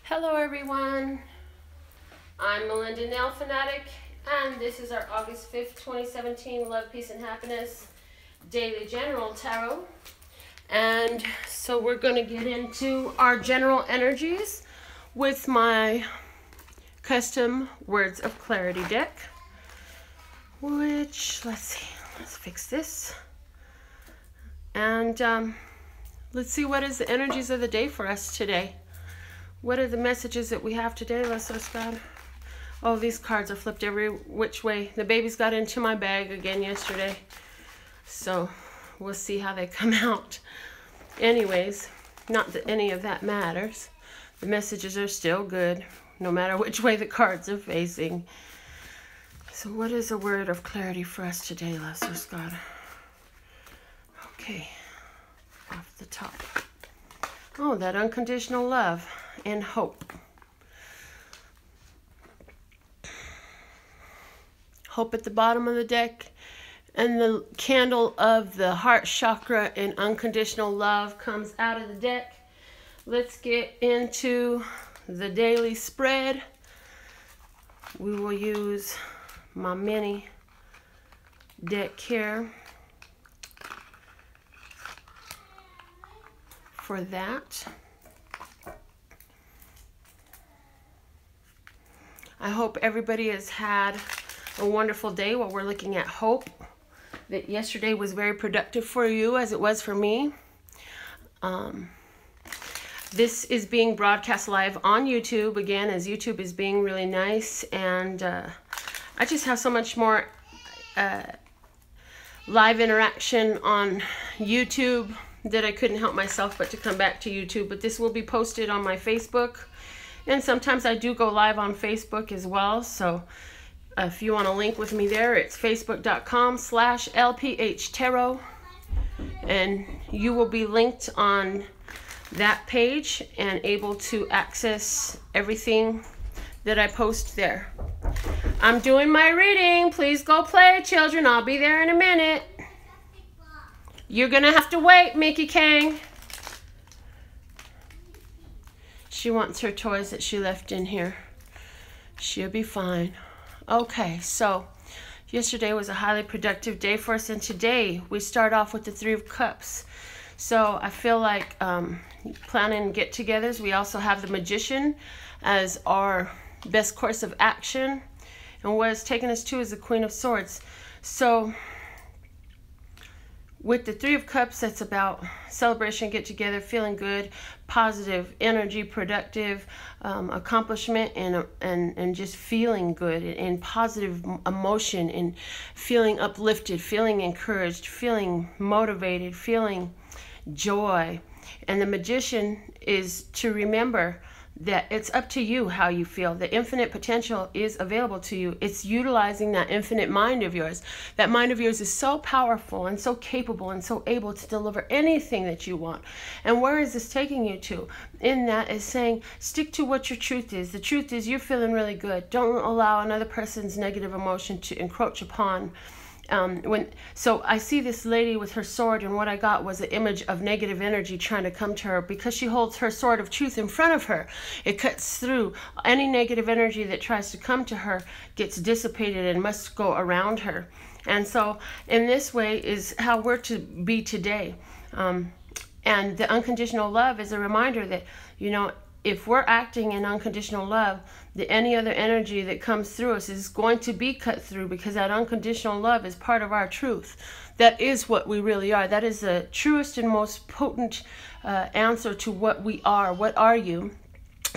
Hello everyone, I'm Melinda NailFanatic, and this is our August 5th, 2017 Love, Peace, and Happiness Daily General Tarot. And so we're going to get into our general energies with my custom Words of Clarity deck, which, let's fix this. And let's see what is the energies of the day for us today. What are the messages that we have today, Lesser God? Oh, these cards are flipped every which way. The babies got into my bag again yesterday. So we'll see how they come out. Anyways, not that any of that matters. The messages are still good, no matter which way the cards are facing. So what is a word of clarity for us today, Lesser God? Okay, off the top. Oh, that unconditional love and hope. Hope at the bottom of the deck, and the candle of the heart chakra and unconditional love comes out of the deck. Let's get into the daily spread. We will use my mini deck here for that. I hope everybody has had a wonderful day while we're looking at hope. That yesterday was very productive for you as it was for me. This is being broadcast live on YouTube again, as YouTube is being really nice, and I just have so much more live interaction on YouTube that I couldn't help myself but to come back to YouTube. But this will be posted on my Facebook, and sometimes I do go live on Facebook as well. So if you want to link with me there, it's facebook.com/LPHtarot, and you will be linked on that page and able to access everything that I post there. I'm doing my reading. Please go play, children. I'll be there in a minute. You're gonna have to wait, Mickey Kang. She wants her toys that she left in here. She'll be fine. Okay, so yesterday was a highly productive day for us, and today we start off with the Three of Cups. So I feel like planning get-togethers. We also have the Magician as our best course of action, and what it's taken us to is the Queen of Swords. So with the Three of Cups, that's about celebration, get together, feeling good, positive energy, productive accomplishment, and just feeling good and positive emotion, and feeling uplifted, feeling encouraged, feeling motivated, feeling joy. And the Magician is to remember that it's up to you how you feel. The infinite potential is available to you. It's utilizing that infinite mind of yours. That mind of yours is so powerful and so capable and so able to deliver anything that you want. And where is this taking you to? In that is saying, stick to what your truth is. The truth is you're feeling really good. Don't allow another person's negative emotion to encroach upon. So I see this lady with her sword, and what I got was an image of negative energy trying to come to her because she holds her sword of truth in front of her. It cuts through. Any negative energy that tries to come to her gets dissipated and must go around her. And so in this way is how we're to be today. And the unconditional love is a reminder that, you know, if we're acting in unconditional love, any other energy that comes through us is going to be cut through, because that unconditional love is part of our truth. That is what we really are. That is the truest and most potent answer to what we are. What are you?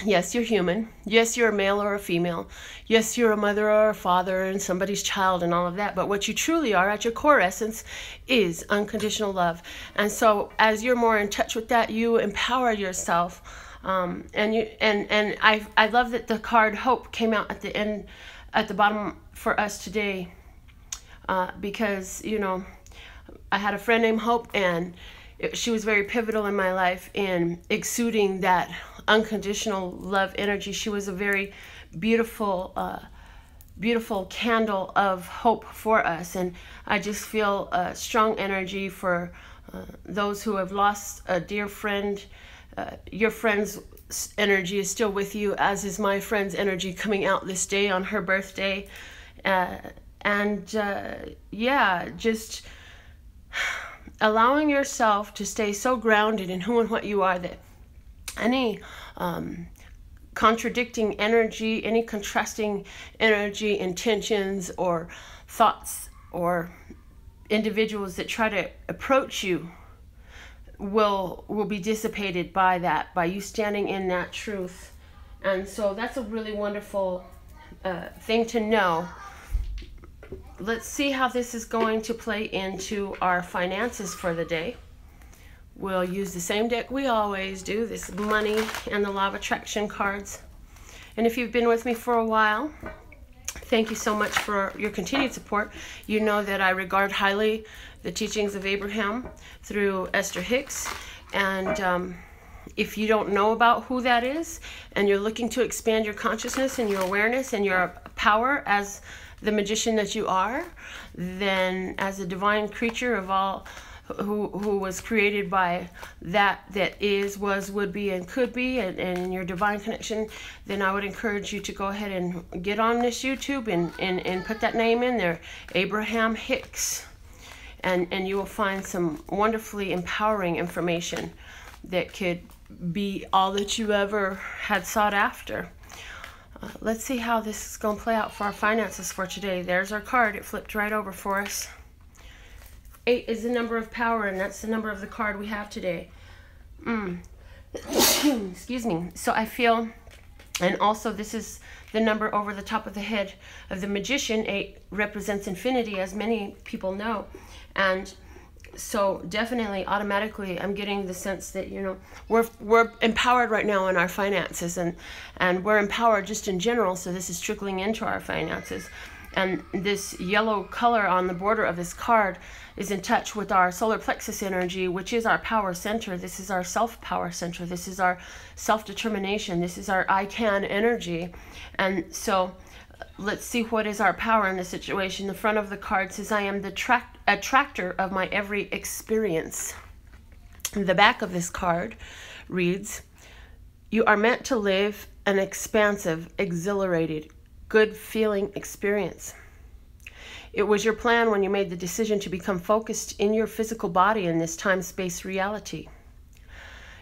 Yes, you're human. Yes, you're a male or a female. Yes, you're a mother or a father and somebody's child and all of that. But what you truly are at your core essence is unconditional love. And so as you're more in touch with that, you empower yourself. And I love that the card Hope came out at the end, at the bottom for us today, because, you know, I had a friend named Hope, and she was very pivotal in my life in exuding that unconditional love energy. She was a very beautiful, beautiful candle of hope for us, and I just feel strong energy for those who have lost a dear friend your friend's energy is still with you, as is my friend's energy coming out this day on her birthday. Yeah, just allowing yourself to stay so grounded in who and what you are that any contradicting energy, any contrasting energy, intentions, or thoughts, or individuals that try to approach you will be dissipated by that, by you standing in that truth. And so that's a really wonderful thing to know. Let's see how this is going to play into our finances for the day. We'll use the same deck we always do, this money and the law of attraction cards. And if you've been with me for a while, thank you so much for your continued support. You know that I regard highly the teachings of Abraham through Esther Hicks. And if you don't know about who that is, and you're looking to expand your consciousness and your awareness and your power as the magician that you are, then as a divine creature of all, who was created by that is, was, would be, and could be, and your divine connection, then I would encourage you to go ahead and get on this YouTube and put that name in there, Abraham Hicks, and you will find some wonderfully empowering information that could be all that you ever had sought after. Let's see how this is going to play out for our finances for today. There's our card. It flipped right over for us. 8 is the number of power, and that's the number of the card we have today. Excuse me. So I feel, and also this is the number over the top of the head of the magician. 8 represents infinity, as many people know. And so definitely, automatically, I'm getting the sense that, you know, we're empowered right now in our finances, and we're empowered just in general, so this is trickling into our finances. And this yellow color on the border of this card is in touch with our solar plexus energy, which is our power center. This is our self-power center. This is our self-determination. This is our I can energy. And so let's see what is our power in this situation. The front of the card says, I am the attractor of my every experience. The back of this card reads, you are meant to live an expansive, exhilarated, good feeling experience. It was your plan when you made the decision to become focused in your physical body in this time-space reality.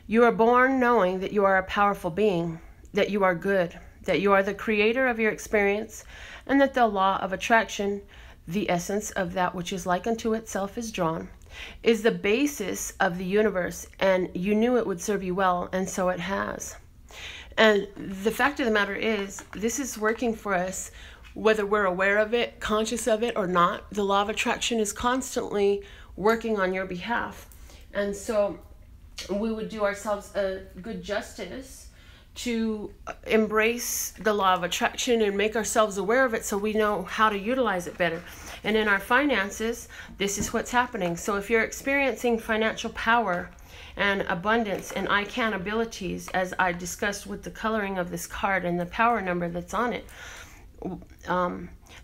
You are born knowing that you are a powerful being, that you are good, that you are the creator of your experience, and that the law of attraction, the essence of that which is like unto itself is drawn, is the basis of the universe, and you knew it would serve you well, and so it has. And the fact of the matter is, this is working for us, whether we're aware of it, conscious of it, or not. The law of attraction is constantly working on your behalf. And so we would do ourselves a good justice to embrace the law of attraction and make ourselves aware of it so we know how to utilize it better. And in our finances, this is what's happening. So if you're experiencing financial power and abundance and I can abilities, as I discussed with the coloring of this card and the power number that's on it,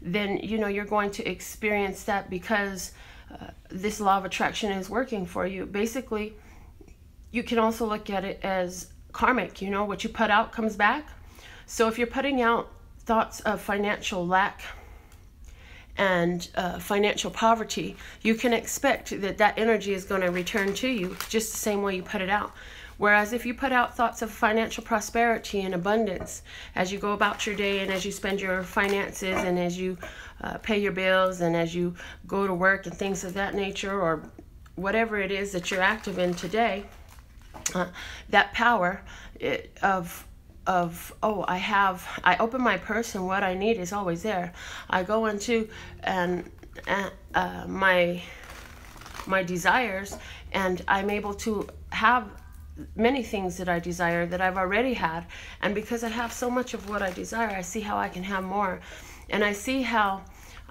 then you know you're going to experience that because this law of attraction is working for you. Basically, you can also look at it as karmic. You know, what you put out comes back. So if you're putting out thoughts of financial lack and financial poverty, you can expect that that energy is going to return to you just the same way you put it out. Whereas if you put out thoughts of financial prosperity and abundance as you go about your day and as you spend your finances and as you pay your bills and as you go to work and things of that nature, or whatever it is that you're active in today, that power of oh, I open my purse and what I need is always there. I go into my desires, and I'm able to have many things that I desire that I've already had. And because I have so much of what I desire, I see how I can have more. And I see how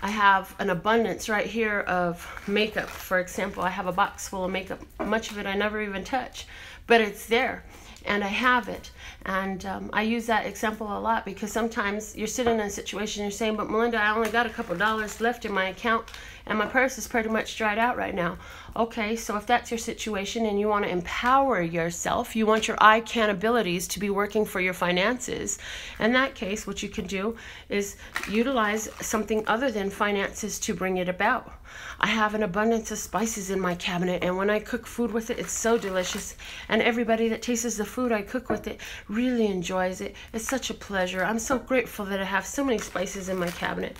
I have an abundance right here of makeup. For example, I have a box full of makeup. Much of it I never even touch, but it's there. And I have it. And I use that example a lot because sometimes you're sitting in a situation, you're saying, but Melinda, I only got a couple dollars left in my account and my purse is pretty much dried out right now. Okay, so if that's your situation and you want to empower yourself, you want your I-can abilities to be working for your finances, in that case, what you can do is utilize something other than finances to bring it about. I have an abundance of spices in my cabinet, and when I cook food with it, it's so delicious, and everybody that tastes the food I cook with it really enjoys it. It's such a pleasure. I'm so grateful that I have so many spices in my cabinet.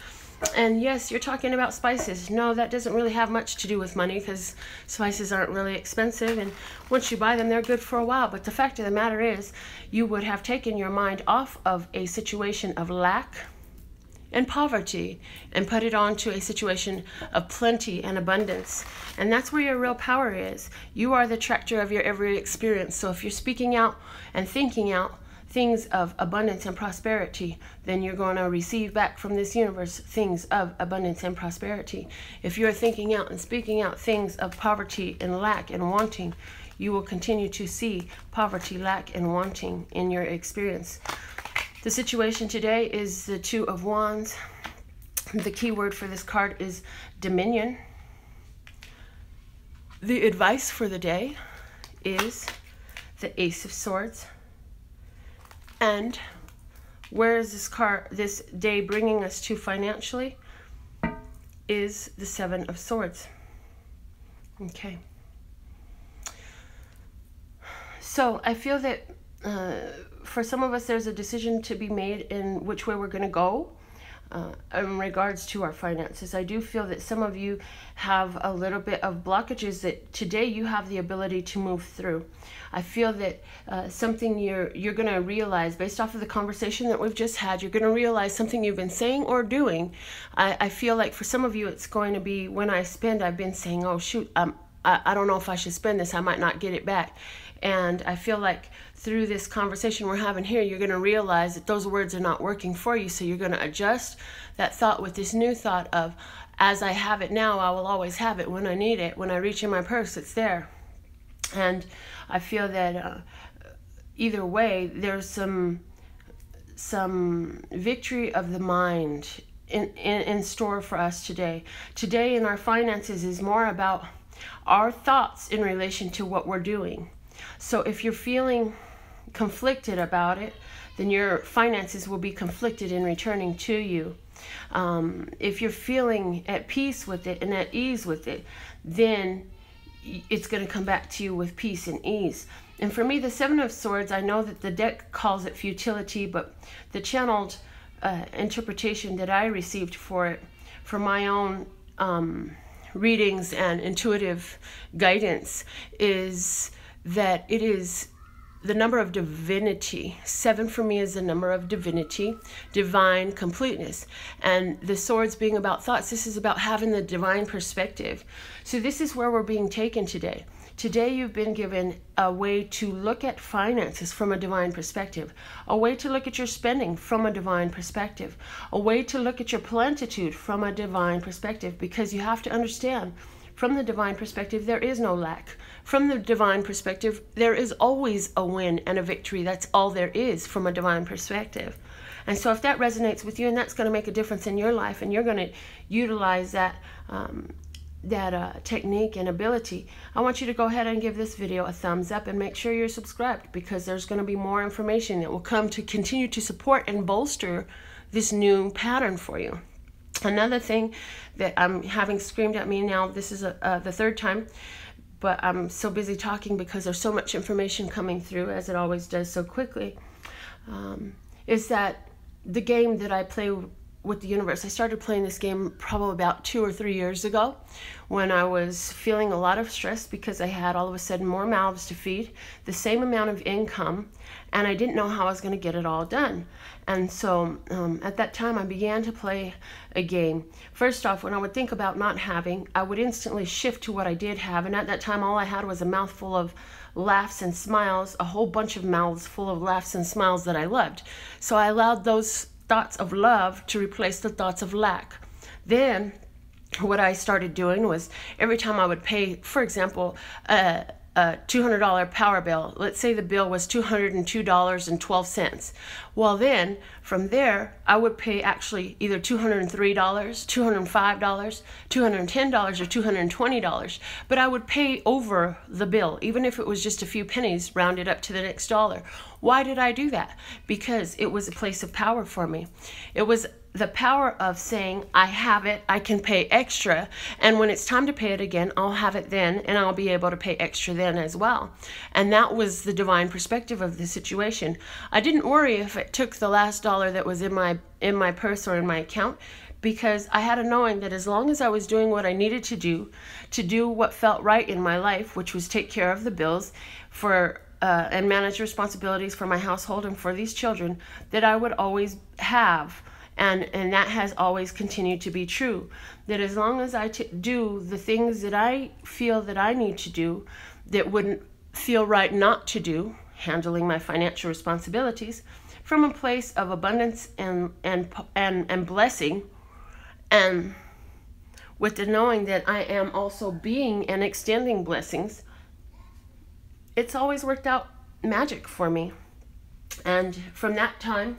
And yes, you're talking about spices. No, that doesn't really have much to do with money, because spices aren't really expensive, and once you buy them, they're good for a while. But the fact of the matter is, you would have taken your mind off of a situation of lack and poverty and put it onto a situation of plenty and abundance. And that's where your real power is. You are the tractor of your every experience. So if you're speaking out and thinking out things of abundance and prosperity, then you're going to receive back from this universe things of abundance and prosperity. If you're thinking out and speaking out things of poverty and lack and wanting, you will continue to see poverty, lack, and wanting in your experience. The situation today is the Two of Wands. The key word for this card is dominion. The advice for the day is the Ace of Swords. And where is this day bringing us to financially is the Seven of Swords. Okay. So I feel that for some of us, there's a decision to be made in which way we're going to go in regards to our finances. I do feel that some of you have a little bit of blockages that today you have the ability to move through. I feel that something you're going to realize based off of the conversation that we've just had, you're going to realize something you've been saying or doing. I feel like for some of you, it's going to be when I spend, I've been saying, oh shoot, I don't know if I should spend this, I might not get it back. And I feel like through this conversation we're having here, you're going to realize that those words are not working for you. So you're going to adjust that thought with this new thought of, as I have it now, I will always have it when I need it. When I reach in my purse, it's there. And I feel that either way, there's some victory of the mind in store for us today. Today in our finances is more about our thoughts in relation to what we're doing. So if you're feeling conflicted about it, then your finances will be conflicted in returning to you. If you're feeling at peace with it and at ease with it, then it's going to come back to you with peace and ease. And for me, the Seven of Swords, I know that the deck calls it futility, but the channeled interpretation that I received for it, for my own readings and intuitive guidance, is that it is the number of divinity. 7 for me is the number of divinity, divine completeness. And the swords being about thoughts, this is about having the divine perspective. So this is where we're being taken today. Today you've been given a way to look at finances from a divine perspective, a way to look at your spending from a divine perspective, a way to look at your plenitude from a divine perspective, because you have to understand, from the divine perspective, there is no lack. From the divine perspective, there is always a win and a victory. That's all there is from a divine perspective. And so if that resonates with you and that's going to make a difference in your life, and you're going to utilize that technique and ability, I want you to go ahead and give this video a thumbs up and make sure you're subscribed, because there's going to be more information that will come to continue to support and bolster this new pattern for you. Another thing that I'm having screamed at me now, this is the third time, but I'm so busy talking because there's so much information coming through, as it always does so quickly, is that the game that I play with the universe, I started playing this game probably about 2 or 3 years ago when I was feeling a lot of stress because I had all of a sudden more mouths to feed, the same amount of income, and I didn't know how I was going to get it all done. And so at that time I began to play a game. First off, when I would think about not having, I would instantly shift to what I did have, and at that time all I had was a mouthful of laughs and smiles, a whole bunch of mouths full of laughs and smiles that I loved. So I allowed those thoughts of love to replace the thoughts of lack. Then what I started doing was every time I would pay, for example, a $200 power bill. Let's say the bill was $202.12. Well, then from there, I would pay actually either $203, $205, $210, or $220. But I would pay over the bill, even if it was just a few pennies rounded up to the next dollar. Why did I do that? Because it was a place of power for me. It was the power of saying, I have it, I can pay extra, and when it's time to pay it again, I'll have it then, and I'll be able to pay extra then as well. And that was the divine perspective of the situation. I didn't worry if it took the last dollar that was in my purse or in my account, because I had a knowing that as long as I was doing what I needed to do what felt right in my life, which was take care of the bills and manage responsibilities for my household and for these children, that I would always have. And that has always continued to be true, that as long as I do the things that I feel that I need to do that wouldn't feel right not to do, handling my financial responsibilities from a place of abundance and blessing, and with the knowing that I am also being and extending blessings, it's always worked out magic for me. And from that time,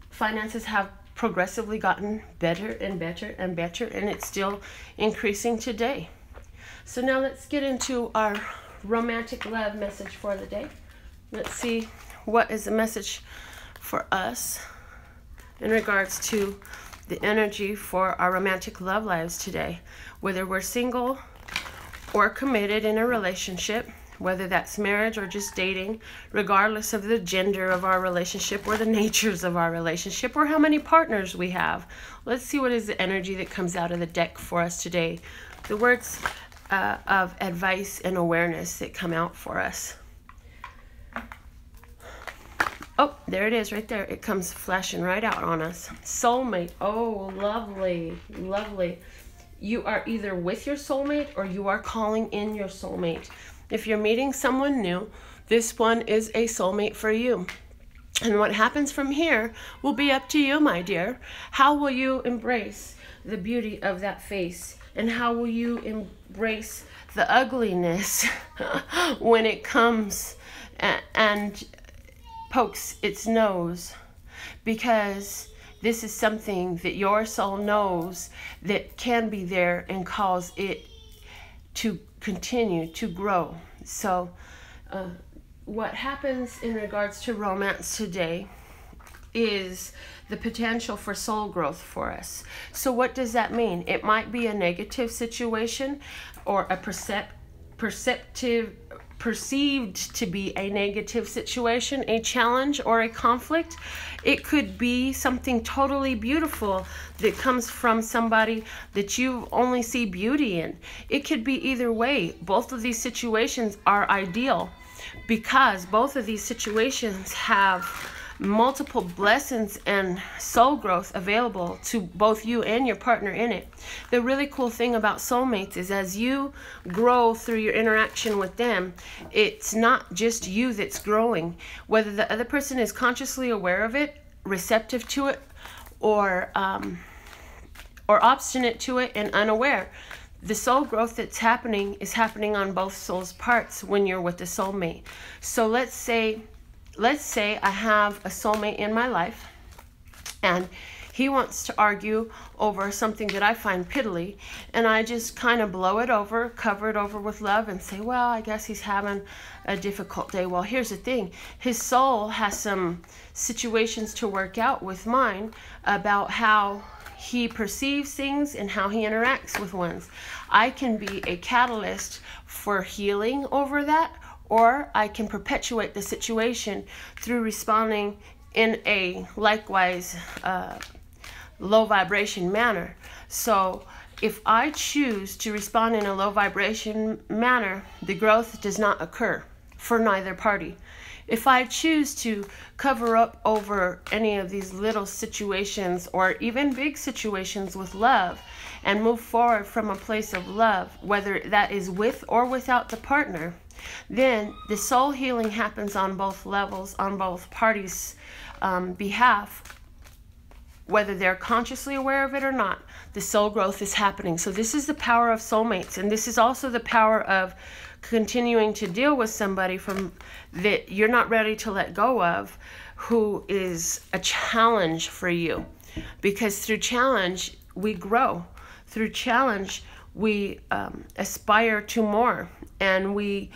finances have progressively gotten better and better and better, and it's still increasing today. So now let's get into our romantic love message for the day. Let's see what is the message for us in regards to the energy for our romantic love lives today. Whether we're single or committed in a relationship, whether that's marriage or just dating, regardless of the gender of our relationship or the natures of our relationship or how many partners we have. Let's see what is the energy that comes out of the deck for us today. The words of advice and awareness that come out for us. Oh, there it is right there. It comes flashing right out on us. Soulmate. Oh, lovely, lovely. You are either with your soulmate or you are calling in your soulmate. If you're meeting someone new, this one is a soulmate for you. And what happens from here will be up to you, my dear. How will you embrace the beauty of that face? And how will you embrace the ugliness when it comes and pokes its nose? Because this is something that your soul knows that can be there and cause it to continue to grow. So what happens in regards to romance today is the potential for soul growth for us. So what does that mean? It might be a negative situation or a perceived to be a negative situation, a challenge or a conflict. It could be something totally beautiful that comes from somebody that you only see beauty in. It could be either way. Both of these situations are ideal because both of these situations have multiple blessings and soul growth available to both you and your partner in it. The really cool thing about soulmates is as you grow through your interaction with them, it's not just you that's growing. Whether the other person is consciously aware of it, receptive to it, or obstinate to it and unaware, the soul growth that's happening is happening on both souls' parts when you're with the soulmate. So let's say I have a soulmate in my life and he wants to argue over something that I find piddly, and I just kind of blow it over, cover it over with love and say, well, I guess he's having a difficult day. Well, here's the thing. His soul has some situations to work out with mine about how he perceives things and how he interacts with ones. I can be a catalyst for healing over that, or I can perpetuate the situation through responding in a likewise low vibration manner. So if I choose to respond in a low vibration manner, the growth does not occur for neither party. If I choose to cover up over any of these little situations or even big situations with love and move forward from a place of love, whether that is with or without the partner, then the soul healing happens on both levels, on both parties' behalf, whether they're consciously aware of it or not. The soul growth is happening. So this is the power of soulmates, and this is also the power of continuing to deal with somebody from that you're not ready to let go of, who is a challenge for you. Because through challenge, we grow. Through challenge, we aspire to more, and we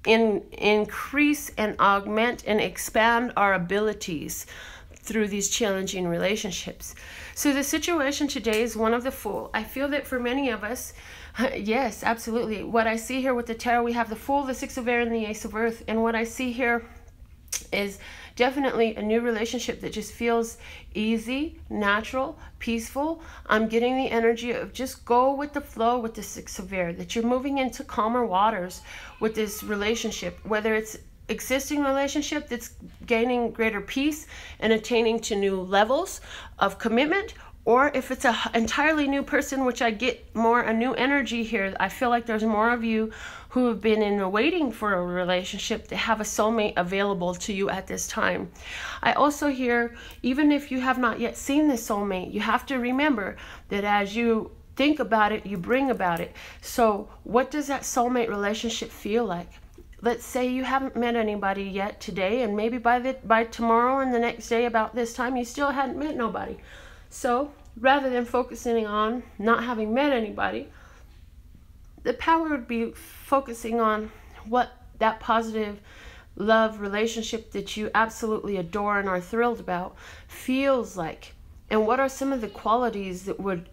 increase and augment and expand our abilities through these challenging relationships. So the situation today is one of the Fool. I feel that for many of us, yes, absolutely. What I see here with the Tarot, we have the Fool, the Six of Air, and the Ace of Earth. And what I see here is definitely a new relationship that just feels easy, natural, peaceful. I'm getting the energy of just go with the flow with the Six of Air, that you're moving into calmer waters with this relationship, whether it's existing relationship that's gaining greater peace and attaining to new levels of commitment, or if it's an entirely new person, which I get more a new energy here. I feel like there's more of you who have been in waiting for a relationship to have a soulmate available to you at this time. I also hear, even if you have not yet seen the soulmate, you have to remember that as you think about it, you bring about it. So what does that soulmate relationship feel like? Let's say you haven't met anybody yet today, and maybe by tomorrow and the next day about this time, you still hadn't met nobody. So rather than focusing on not having met anybody, the power would be focusing on what that positive love relationship that you absolutely adore and are thrilled about feels like. And what are some of the qualities that would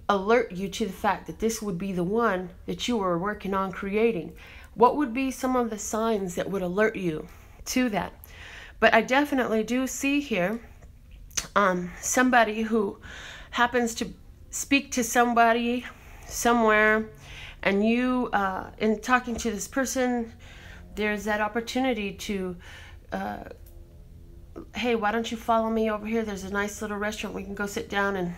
alert you to the fact that this would be the one that you were working on creating? What would be some of the signs that would alert you to that? But I definitely do see here somebody who happens to speak to somebody somewhere, and you, in talking to this person, there's that opportunity to, hey, why don't you follow me over here? There's a nice little restaurant. We can go sit down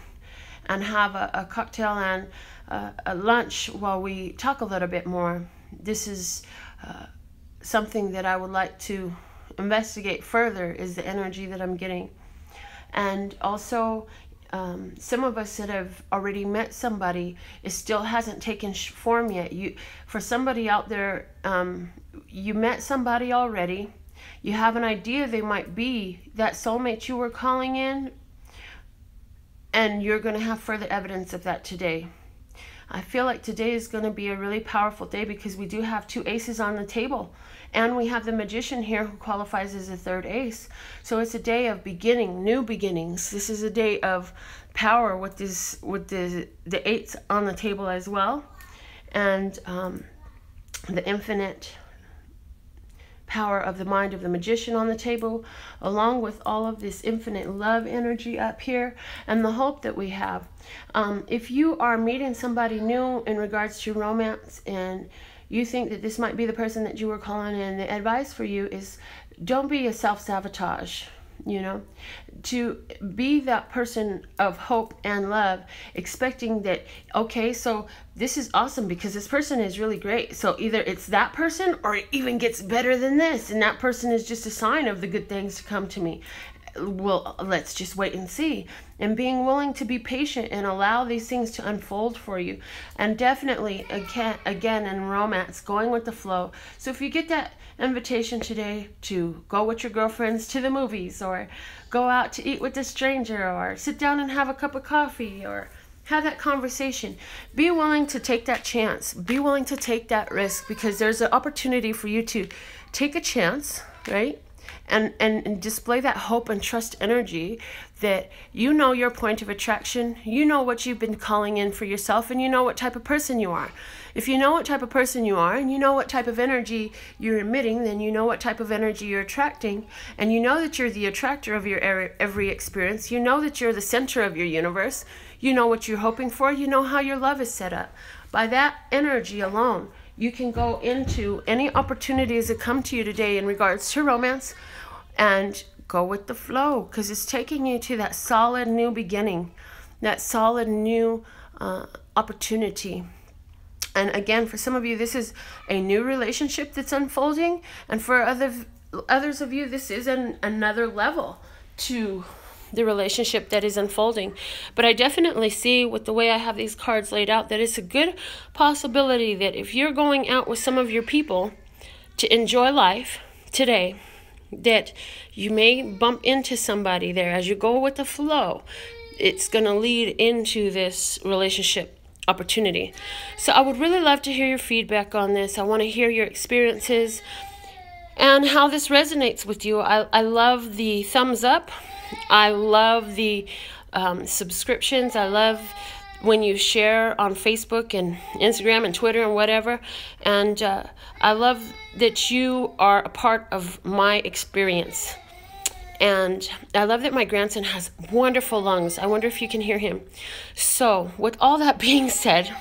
and have a cocktail and a lunch while we talk a little bit more. This is something that I would like to investigate further, is the energy that I'm getting. And also, some of us that have already met somebody, it still hasn't taken form yet. For somebody out there, you met somebody already. You have an idea they might be that soulmate you were calling in, and you're going to have further evidence of that today. I feel like today is going to be a really powerful day because we do have two aces on the table, and we have the Magician here who qualifies as a third ace. So it's a day of beginning, new beginnings. This is a day of power with the eights on the table as well, and the infinite power of the mind of the Magician on the table, along with all of this infinite love energy up here, and the hope that we have. If you are meeting somebody new in regards to romance, and you think that this might be the person that you were calling in, the advice for you is don't be a self-sabotage. You know, to be that person of hope and love, expecting that, okay, so this is awesome because this person is really great. So either it's that person or it even gets better than this. And that person is just a sign of the good things to come to me. Well, let's just wait and see. And being willing to be patient and allow these things to unfold for you. And definitely, again, in romance, going with the flow. So if you get that invitation today to go with your girlfriends to the movies, or go out to eat with a stranger, or sit down and have a cup of coffee, or have that conversation, be willing to take that chance. Be willing to take that risk, because there's an opportunity for you to take a chance, right? And display that hope and trust energy that you know your point of attraction, you know what you've been calling in for yourself, and you know what type of person you are. If you know what type of person you are, and you know what type of energy you're emitting, then you know what type of energy you're attracting, and you know that you're the attractor of your every experience, you know that you're the center of your universe, you know what you're hoping for, you know how your love is set up. By that energy alone, you can go into any opportunities that come to you today in regards to romance and go with the flow, because it's taking you to that solid new beginning, that solid new opportunity. And again, for some of you, this is a new relationship that's unfolding, and for others of you, this is another level to the relationship that is unfolding. But I definitely see with the way I have these cards laid out that it's a good possibility that if you're going out with some of your people to enjoy life today, that you may bump into somebody there as you go with the flow. It's going to lead into this relationship opportunity. So I would really love to hear your feedback on this. I want to hear your experiences and how this resonates with you. I love the thumbs up. I love the subscriptions. I love when you share on Facebook and Instagram and Twitter and whatever. And I love that you are a part of my experience. And I love that my grandson has wonderful lungs. I wonder if you can hear him. So with all that being said,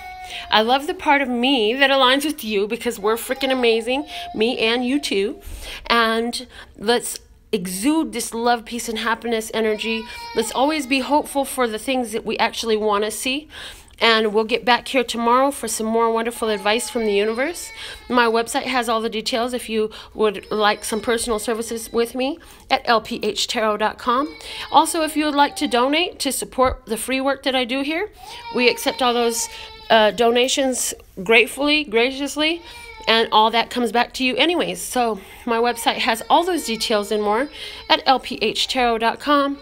I love the part of me that aligns with you because we're freaking amazing, me and you too. And let's exude this love, peace, and happiness energy. Let's always be hopeful for the things that we actually want to see. And we'll get back here tomorrow for some more wonderful advice from the universe. My website has all the details if you would like some personal services with me at lphtarot.com. Also, if you would like to donate to support the free work that I do here, we accept all those donations gratefully, graciously, and all that comes back to you anyways. So my website has all those details and more at lphtarot.com.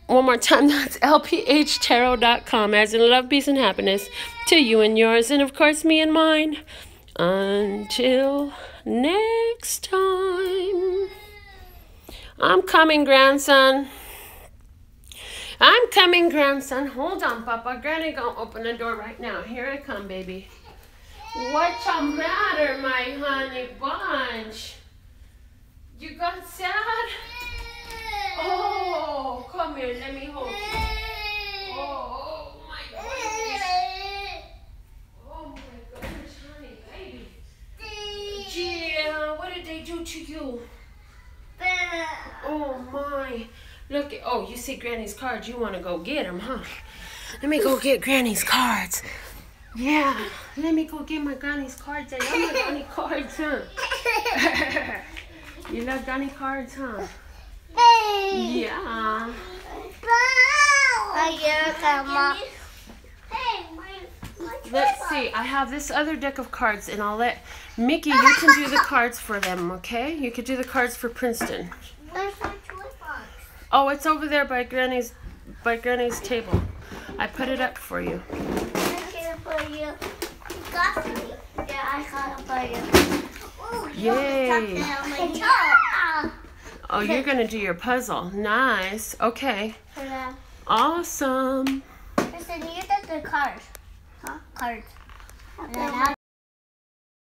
One more time, that's lphtarot.com, as in love, peace, and happiness to you and yours, and of course me and mine. Until next time. I'm coming, grandson. I'm coming, grandson. Hold on, Papa. Granny gonna open the door right now. Here I come, baby. What's the matter, my honey bunch? You got sad? Oh, come here. Let me hold you. Oh, my goodness. Oh, my goodness, honey, baby. Gia, what did they do to you? Oh, my. Look at, oh, you see Granny's cards. You want to go get them, huh? Let me go get Granny's cards. Yeah, let me go get my Granny's cards. I love my Granny cards, huh? You love Granny cards, huh? Yeah. Let's see. I have this other deck of cards, and I'll let Mickey. You can do the cards for them, okay? You could do the cards for Princeton. Oh, it's over there by Granny's table. I put it up for you. Yeah, I got it for you. Yay. Oh, you're going to do your puzzle. Nice. Okay. Awesome. Listen, you did the cards. Huh? Cards.